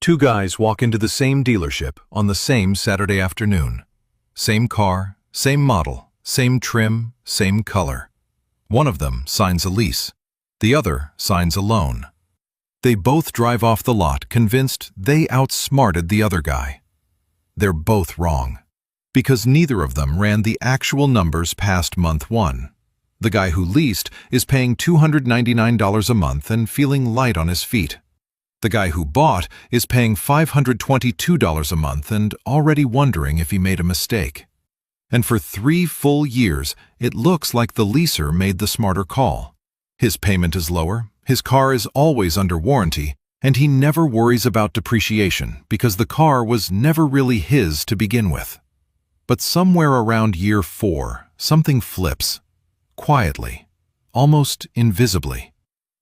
Two guys walk into the same dealership on the same Saturday afternoon. Same car, same model, same trim, same color. One of them signs a lease. The other signs a loan. They both drive off the lot convinced they outsmarted the other guy. They're both wrong, because neither of them ran the actual numbers past month one. The guy who leased is paying $299 a month and feeling light on his feet. The guy who bought is paying $522 a month and already wondering if he made a mistake. And for 3 full years, it looks like the leaser made the smarter call. His payment is lower, his car is always under warranty, and he never worries about depreciation because the car was never really his to begin with. But somewhere around year 4, something flips. Quietly, almost invisibly.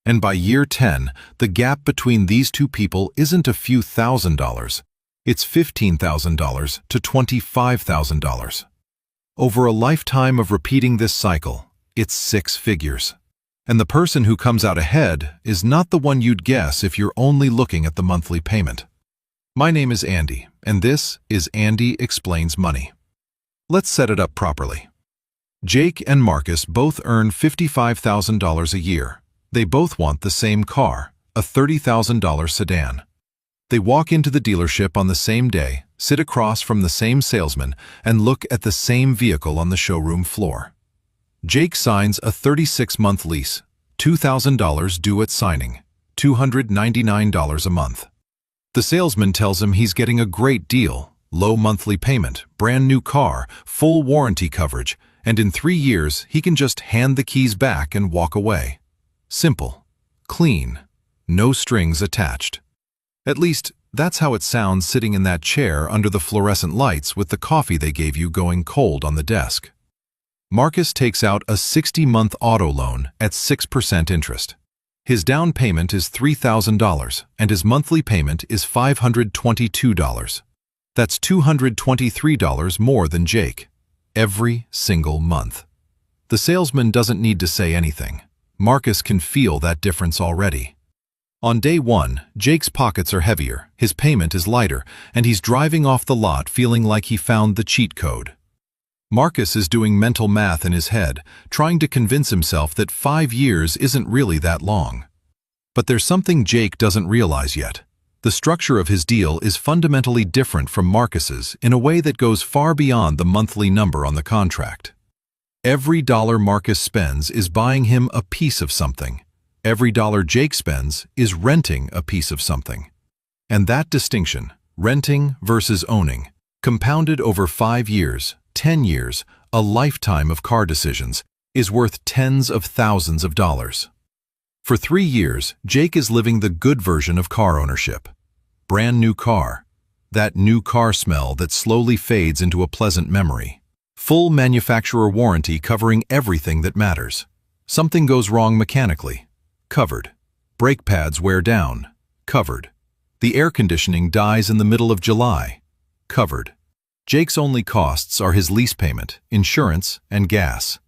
And by year 10, the gap between these two people isn't a few $1,000s. It's $15,000 to $25,000. Over a lifetime of repeating this cycle, it's 6 figures. And the person who comes out ahead is not the one you'd guess if you're only looking at the monthly payment. My name is Andy, and this is Andy Explains Money. Let's set it up properly. Jake and Marcus both earn $55,000 a year. They both want the same car, a $30,000 sedan. They walk into the dealership on the same day, sit across from the same salesman, and look at the same vehicle on the showroom floor. Jake signs a 36-month lease, $2,000 due at signing, $299 a month. The salesman tells him he's getting a great deal, low monthly payment, brand new car, full warranty coverage, and in 3 years he can just hand the keys back and walk away. Simple, clean, no strings attached. At least, that's how it sounds sitting in that chair under the fluorescent lights with the coffee they gave you going cold on the desk. Marcus takes out a 60-month auto loan at 6% interest. His down payment is $3,000 and his monthly payment is $522. That's $223 more than Jake, every single month. The salesman doesn't need to say anything. Marcus can feel that difference already. On day 1, Jake's pockets are heavier, his payment is lighter, and he's driving off the lot feeling like he found the cheat code. Marcus is doing mental math in his head, trying to convince himself that 5 years isn't really that long. But there's something Jake doesn't realize yet. The structure of his deal is fundamentally different from Marcus's in a way that goes far beyond the monthly number on the contract. Every dollar Marcus spends is buying him a piece of something. Every dollar Jake spends is renting a piece of something. And that distinction, renting versus owning, compounded over 5 years, 10 years, a lifetime of car decisions, is worth tens of thousands of dollars. For 3 years, Jake is living the good version of car ownership. Brand new car. That new car smell that slowly fades into a pleasant memory. Full manufacturer warranty covering everything that matters. Something goes wrong mechanically. Covered. Brake pads wear down. Covered. The air conditioning dies in the middle of July. Covered. Jake's only costs are his lease payment, insurance, and gas.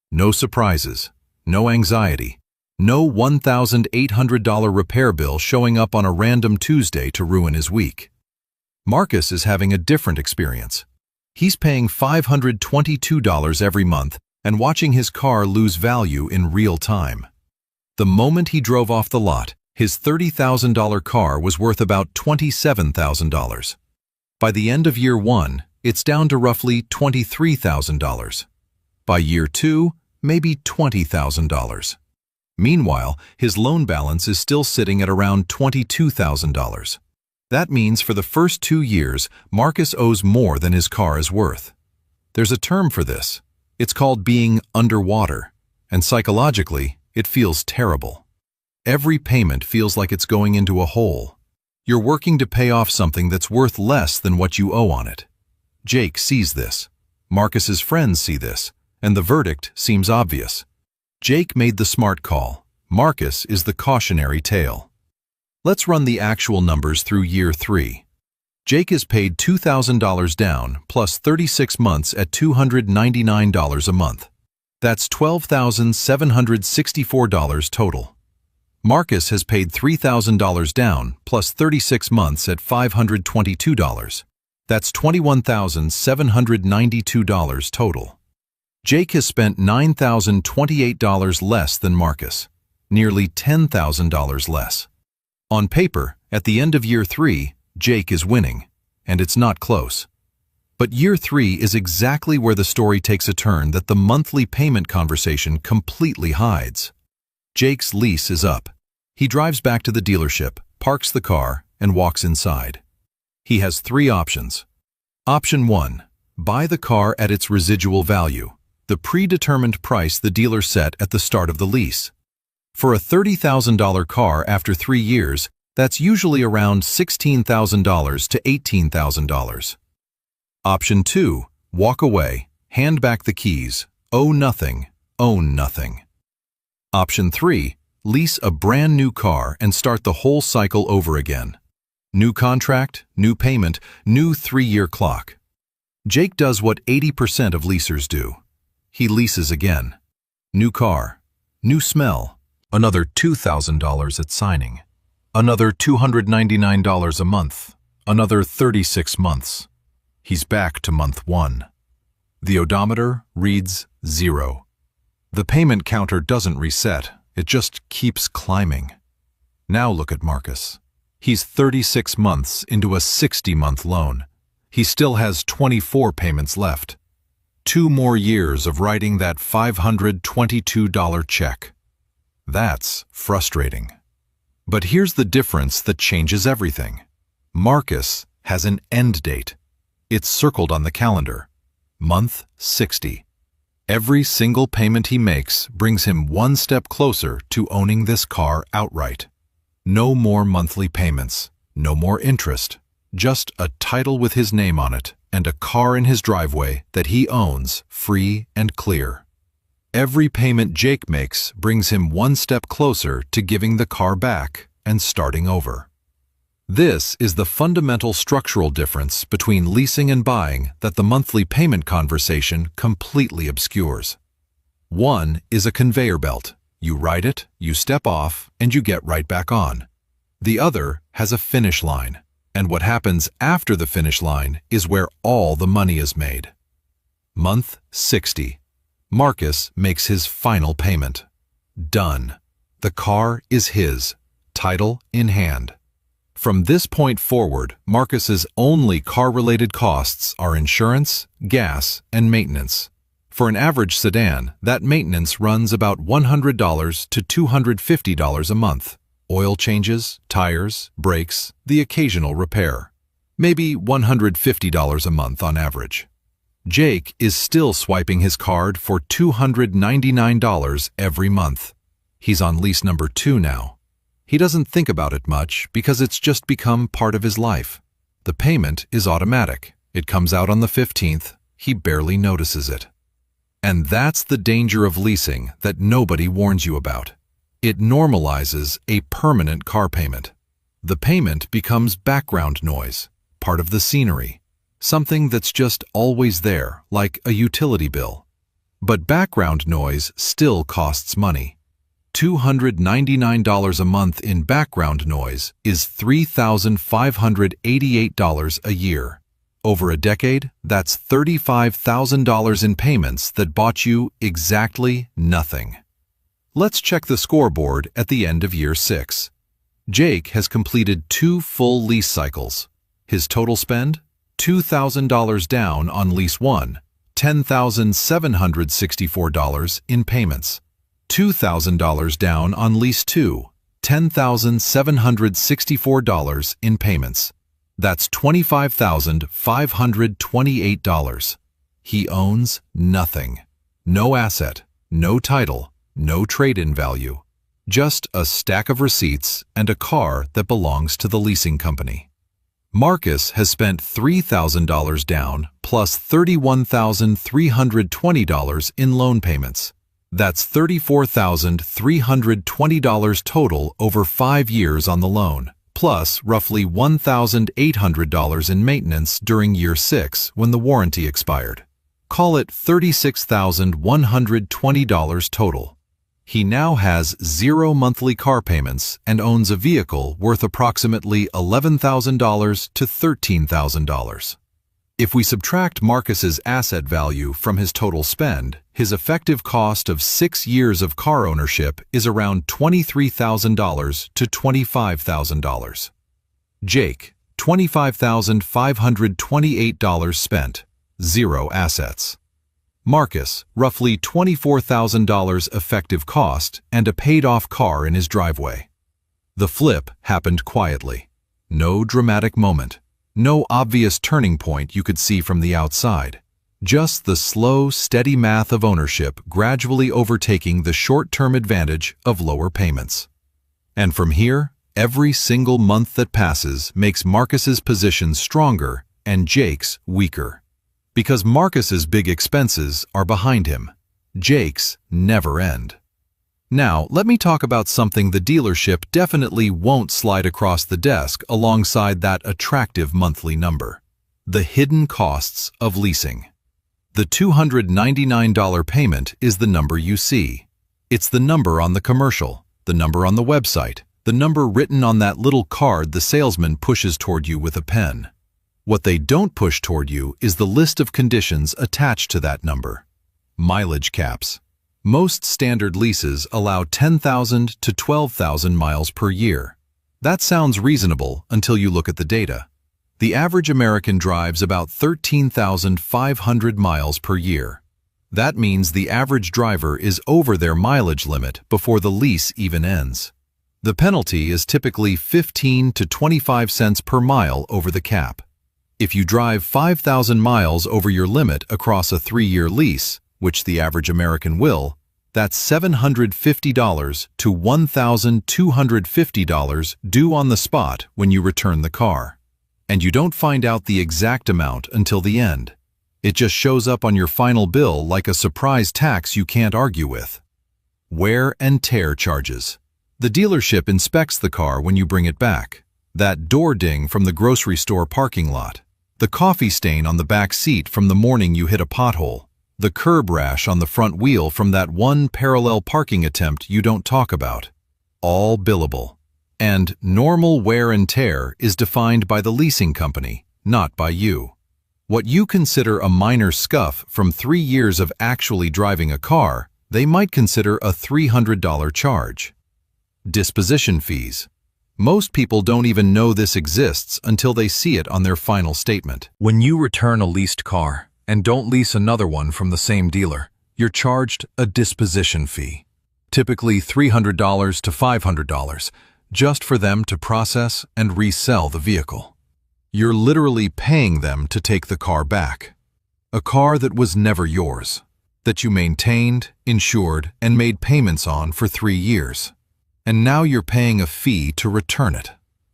No surprises. No anxiety. No $1,800 repair bill showing up on a random Tuesday to ruin his week. Marcus is having a different experience. He's paying $522 every month and watching his car lose value in real time. The moment he drove off the lot, his $30,000 car was worth about $27,000. By the end of year 1, it's down to roughly $23,000. By year 2, maybe $20,000. Meanwhile, his loan balance is still sitting at around $22,000. That means for the first 2 years, Marcus owes more than his car is worth. There's a term for this. It's called being underwater, and psychologically, it feels terrible. Every payment feels like it's going into a hole. You're working to pay off something that's worth less than what you owe on it. Jake sees this. Marcus's friends see this, and the verdict seems obvious. Jake made the smart call. Marcus is the cautionary tale. Let's run the actual numbers through year 3. Jake is paid $2,000 down plus 36 months at $299 a month. That's $12,764 total. Marcus has paid $3,000 down plus 36 months at $522. That's $21,792 total. Jake has spent $9,028 less than Marcus, nearly $10,000 less. On paper, at the end of year 3, Jake is winning, and it's not close. But year 3 is exactly where the story takes a turn that the monthly payment conversation completely hides. Jake's lease is up. He drives back to the dealership, parks the car, and walks inside. He has 3 options. Option 1. Buy the car at its residual value, the predetermined price the dealer set at the start of the lease. For a $30,000 car after 3 years, that's usually around $16,000 to $18,000. Option 2. Walk away, hand back the keys, owe nothing, own nothing. Option 3. Lease a brand new car and start the whole cycle over again. New contract, new payment, new 3-year clock. Jake does what 80% of leasers do. He leases again. New car, new smell, another $2,000 at signing, another $299 a month, another 36 months. He's back to month 1. The odometer reads 0. The payment counter doesn't reset, it just keeps climbing. Now look at Marcus. He's 36 months into a 60-month loan. He still has 24 payments left. 2 more years of writing that $522 check. That's frustrating. But here's the difference that changes everything. Marcus has an end date. It's circled on the calendar. Month 60. Every single payment he makes brings him 1 step closer to owning this car outright. No more monthly payments, no more interest, just a title with his name on it and a car in his driveway that he owns free and clear. Every payment Jake makes brings him 1 step closer to giving the car back and starting over. This is the fundamental structural difference between leasing and buying that the monthly payment conversation completely obscures. One is a conveyor belt. You ride it, you step off, and you get right back on. The other has a finish line, and what happens after the finish line is where all the money is made. Month 60. Marcus makes his final payment. Done. The car is his, title in hand. From this point forward, Marcus's only car-related costs are insurance, gas, and maintenance. For an average sedan, that maintenance runs about $100 to $250 a month. Oil changes, tires, brakes, the occasional repair. Maybe $150 a month on average. Jake is still swiping his card for $299 every month. He's on lease number 2 now. He doesn't think about it much because it's just become part of his life. The payment is automatic. It comes out on the 15th. He barely notices it. And that's the danger of leasing that nobody warns you about. It normalizes a permanent car payment. The payment becomes background noise, part of the scenery, something that's just always there, like a utility bill. But background noise still costs money. $299 a month in background noise is $3,588 a year. Over a decade, that's $35,000 in payments that bought you exactly nothing. Let's check the scoreboard at the end of year 6. Jake has completed 2 full lease cycles. His total spend? $2,000 down on lease 1, $10,764 in payments. $2,000 down on lease 2, $10,764 in payments. That's $25,528. He owns nothing. No asset, no title, no trade-in value. Just a stack of receipts and a car that belongs to the leasing company. Marcus has spent $3,000 down plus $31,320 in loan payments. That's $34,320 total over 5 years on the loan, plus roughly $1,800 in maintenance during year 6 when the warranty expired. Call it $36,120 total. He now has 0 monthly car payments and owns a vehicle worth approximately $11,000 to $13,000. If we subtract Marcus's asset value from his total spend, his effective cost of 6 years of car ownership is around $23,000 to $25,000. Jake, $25,528 spent, 0 assets. Marcus, roughly $24,000 effective cost and a paid-off car in his driveway. The flip happened quietly. No dramatic moment. No obvious turning point you could see from the outside. Just the slow, steady math of ownership gradually overtaking the short-term advantage of lower payments. And from here, every single month that passes makes Marcus's position stronger and Jake's weaker. Because Marcus's big expenses are behind him. Jake's never end. Now, let me talk about something the dealership definitely won't slide across the desk alongside that attractive monthly number. The hidden costs of leasing. The $299 payment is the number you see. It's the number on the commercial, the number on the website, the number written on that little card the salesman pushes toward you with a pen. What they don't push toward you is the list of conditions attached to that number. Mileage caps. Most standard leases allow 10,000 to 12,000 miles per year. That sounds reasonable until you look at the data. The average American drives about 13,500 miles per year. That means the average driver is over their mileage limit before the lease even ends. The penalty is typically 15 to 25 cents per mile over the cap. If you drive 5,000 miles over your limit across a 3-year lease, which the average American will, that's $750 to $1,250 due on the spot when you return the car. And you don't find out the exact amount until the end. It just shows up on your final bill like a surprise tax you can't argue with. Wear and tear charges. The dealership inspects the car when you bring it back. That door ding from the grocery store parking lot. The coffee stain on the back seat from the morning you hit a pothole. The curb rash on the front wheel from that one parallel parking attempt you don't talk about. All billable. And normal wear and tear is defined by the leasing company, not by you. What you consider a minor scuff from 3 years of actually driving a car, they might consider a $300 charge. Disposition fees. Most people don't even know this exists until they see it on their final statement. When you return a leased car and don't lease another one from the same dealer, you're charged a disposition fee, typically $300 to $500, just for them to process and resell the vehicle. You're literally paying them to take the car back. A car that was never yours, that you maintained, insured, and made payments on for 3 years. And now you're paying a fee to return it.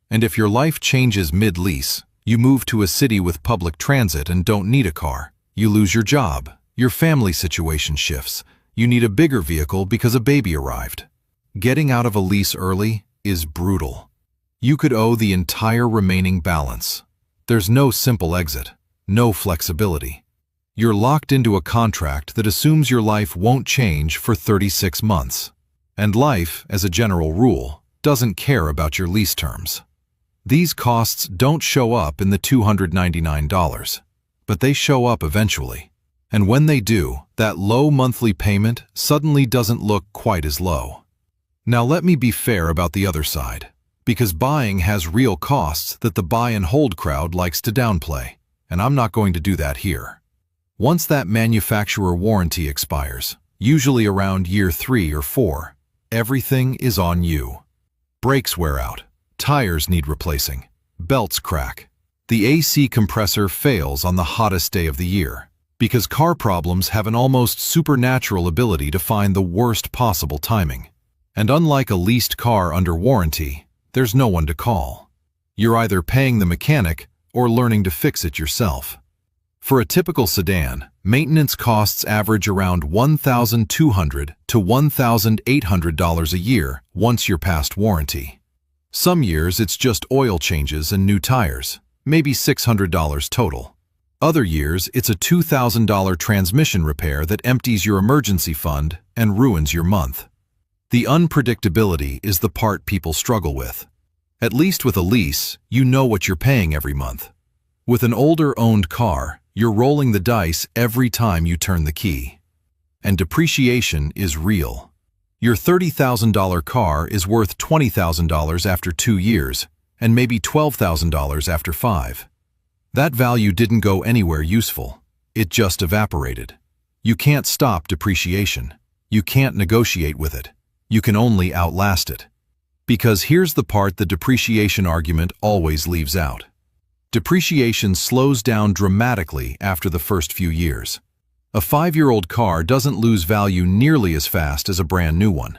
And if your life changes mid-lease, you move to a city with public transit and don't need a car, you lose your job, your family situation shifts, you need a bigger vehicle because a baby arrived. Getting out of a lease early is brutal. You could owe the entire remaining balance. There's no simple exit, no flexibility. You're locked into a contract that assumes your life won't change for 36 months. And life, as a general rule, doesn't care about your lease terms. These costs don't show up in the $299, but they show up eventually. And when they do, that low monthly payment suddenly doesn't look quite as low. Now let me be fair about the other side, because buying has real costs that the buy and hold crowd likes to downplay, and I'm not going to do that here. Once that manufacturer warranty expires, usually around year 3 or 4, everything is on you. Brakes wear out, tires need replacing, belts crack. The AC compressor fails on the hottest day of the year, because car problems have an almost supernatural ability to find the worst possible timing. And unlike a leased car under warranty, there's no one to call. You're either paying the mechanic or learning to fix it yourself. For a typical sedan, maintenance costs average around $1,200 to $1,800 a year once you're past warranty. Some years it's just oil changes and new tires, maybe $600 total. Other years it's a $2,000 transmission repair that empties your emergency fund and ruins your month. The unpredictability is the part people struggle with. At least with a lease, you know what you're paying every month. With an older owned car, you're rolling the dice every time you turn the key. And depreciation is real. Your $30,000 car is worth $20,000 after 2 years, and maybe $12,000 after 5. That value didn't go anywhere useful. It just evaporated. You can't stop depreciation. You can't negotiate with it. You can only outlast it. Because here's the part the depreciation argument always leaves out. Depreciation slows down dramatically after the first few years. A 5-year-old car doesn't lose value nearly as fast as a brand new one.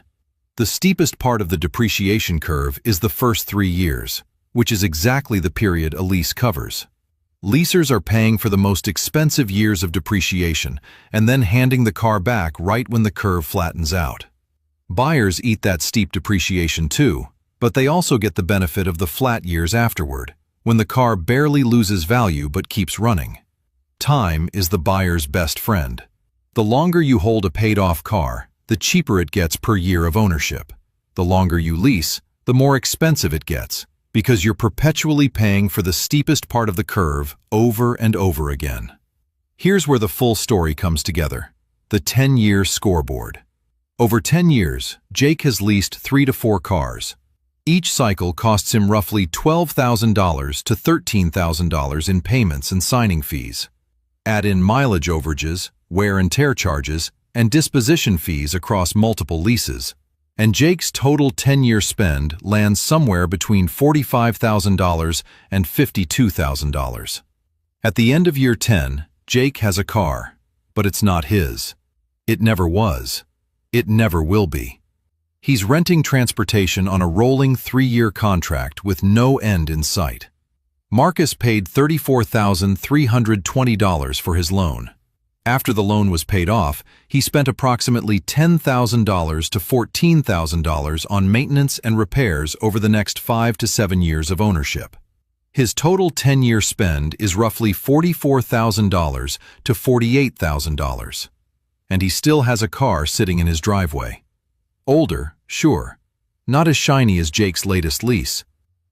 The steepest part of the depreciation curve is the first 3 years, which is exactly the period a lease covers. Leasers are paying for the most expensive years of depreciation and then handing the car back right when the curve flattens out. Buyers eat that steep depreciation too, but they also get the benefit of the flat years afterward, when the car barely loses value but keeps running. Time is the buyer's best friend. The longer you hold a paid-off car, the cheaper it gets per year of ownership. The longer you lease, the more expensive it gets, because you're perpetually paying for the steepest part of the curve over and over again. Here's where the full story comes together: the 10-year scoreboard. Over 10 years, Jake has leased 3 to 4 cars. Each cycle costs him roughly $12,000 to $13,000 in payments and signing fees. Add in mileage overages, wear and tear charges, and disposition fees across multiple leases, and Jake's total 10-year spend lands somewhere between $45,000 and $52,000. At the end of year 10, Jake has a car, but it's not his. It never was. It never will be. He's renting transportation on a rolling 3-year contract with no end in sight. Marcus paid $34,320 for his loan. After the loan was paid off, he spent approximately $10,000 to $14,000 on maintenance and repairs over the next 5 to 7 years of ownership. His total 10-year spend is roughly $44,000 to $48,000. And he still has a car sitting in his driveway. Older, sure, not as shiny as Jake's latest lease,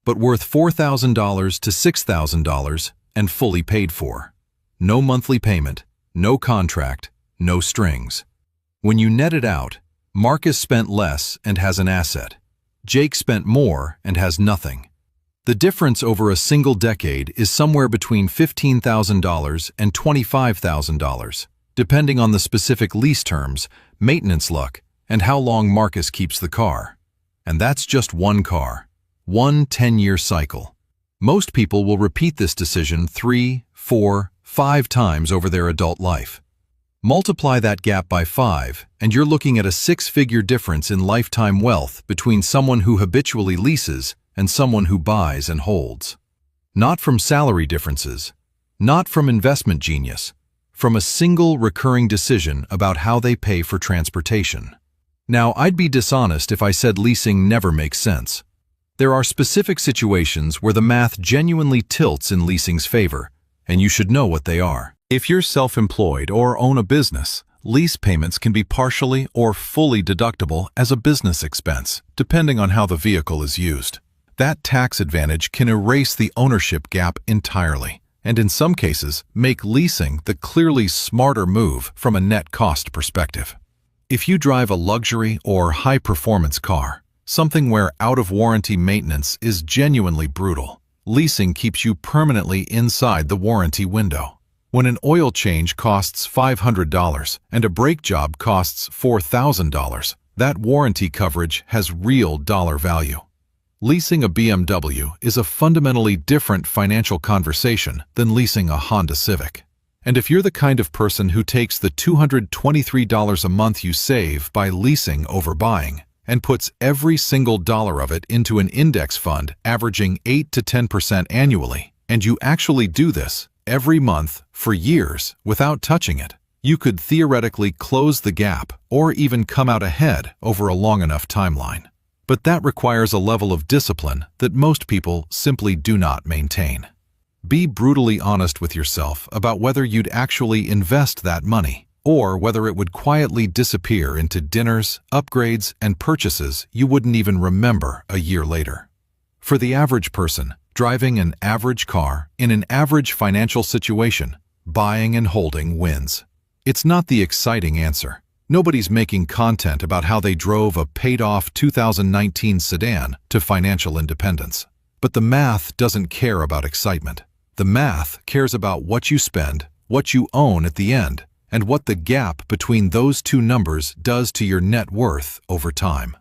but worth $4,000 to $6,000 and fully paid for. No monthly payment, no contract, no strings. When you net it out, Marcus spent less and has an asset. Jake spent more and has nothing. The difference over a single decade is somewhere between $15,000 and $25,000. Depending on the specific lease terms, maintenance luck, and how long Marcus keeps the car. And that's just one car, one 10-year cycle. Most people will repeat this decision 3, 4, 5 times over their adult life. Multiply that gap by 5, and you're looking at a 6-figure difference in lifetime wealth between someone who habitually leases and someone who buys and holds. Not from salary differences, not from investment genius, from a single recurring decision about how they pay for transportation. Now, I'd be dishonest if I said leasing never makes sense. There are specific situations where the math genuinely tilts in leasing's favor, and you should know what they are. If you're self-employed or own a business, lease payments can be partially or fully deductible as a business expense, depending on how the vehicle is used. That tax advantage can erase the ownership gap entirely, and in some cases, make leasing the clearly smarter move from a net cost perspective. If you drive a luxury or high-performance car, something where out-of-warranty maintenance is genuinely brutal, leasing keeps you permanently inside the warranty window. When an oil change costs $500 and a brake job costs $4,000, that warranty coverage has real dollar value. Leasing a BMW is a fundamentally different financial conversation than leasing a Honda Civic. And if you're the kind of person who takes the $223 a month you save by leasing over buying and puts every single dollar of it into an index fund averaging 8 to 10% annually, and you actually do this every month for years without touching it, you could theoretically close the gap or even come out ahead over a long enough timeline. But that requires a level of discipline that most people simply do not maintain. Be brutally honest with yourself about whether you'd actually invest that money, or whether it would quietly disappear into dinners, upgrades, and purchases you wouldn't even remember a year later. For the average person, driving an average car in an average financial situation, buying and holding wins. It's not the exciting answer. Nobody's making content about how they drove a paid-off 2019 sedan to financial independence. But the math doesn't care about excitement. The math cares about what you spend, what you own at the end, and what the gap between those two numbers does to your net worth over time.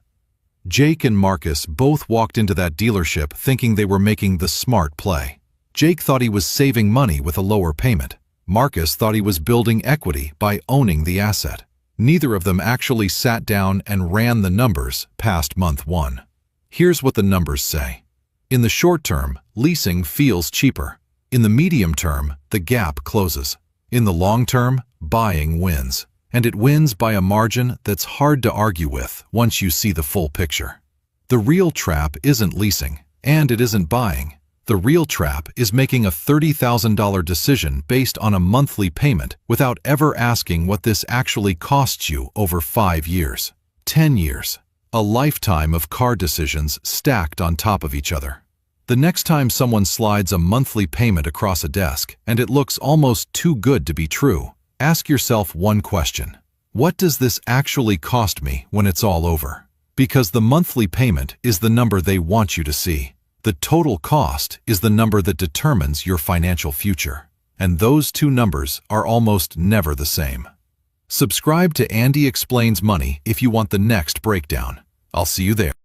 Jake and Marcus both walked into that dealership thinking they were making the smart play. Jake thought he was saving money with a lower payment. Marcus thought he was building equity by owning the asset. Neither of them actually sat down and ran the numbers past month one. Here's what the numbers say. In the short term, leasing feels cheaper. In the medium term, the gap closes. In the long term, buying wins. And it wins by a margin that's hard to argue with once you see the full picture. The real trap isn't leasing, and it isn't buying. The real trap is making a $30,000 decision based on a monthly payment without ever asking what this actually costs you over 5 years, 10 years, a lifetime of car decisions stacked on top of each other. The next time someone slides a monthly payment across a desk and it looks almost too good to be true, ask yourself one question. What does this actually cost me when it's all over? Because the monthly payment is the number they want you to see. The total cost is the number that determines your financial future. And those two numbers are almost never the same. Subscribe to Andy Explains Money if you want the next breakdown. I'll see you there.